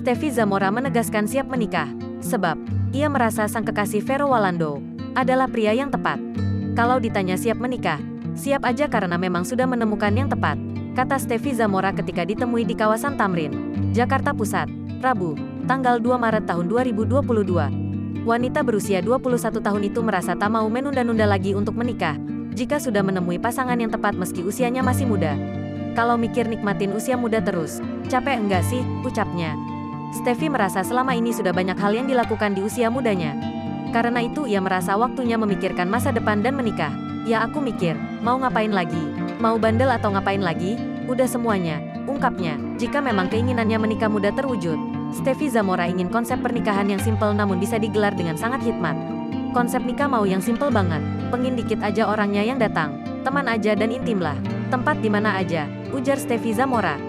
Steffi Zamora menegaskan siap menikah, sebab ia merasa sang kekasih Vero Walando adalah pria yang tepat. Kalau ditanya siap menikah, siap aja karena memang sudah menemukan yang tepat, kata Steffi Zamora ketika ditemui di kawasan Tamrin, Jakarta Pusat, Rabu, tanggal 2 Maret tahun 2022. Wanita berusia 21 tahun itu merasa tak mau menunda-nunda lagi untuk menikah, jika sudah menemui pasangan yang tepat meski usianya masih muda. Kalau mikir nikmatin usia muda terus, capek enggak sih, ucapnya. Steffi merasa selama ini sudah banyak hal yang dilakukan di usia mudanya. Karena itu ia merasa waktunya memikirkan masa depan dan menikah. Ya aku mikir, mau ngapain lagi? Mau bandel atau ngapain lagi? Udah semuanya, ungkapnya. Jika memang keinginannya menikah muda terwujud, Steffi Zamora ingin konsep pernikahan yang simpel namun bisa digelar dengan sangat hikmat. Konsep nikah mau yang simpel banget, pengin dikit aja orangnya yang datang, teman aja dan intim lah. Tempat di mana aja, ujar Steffi Zamora.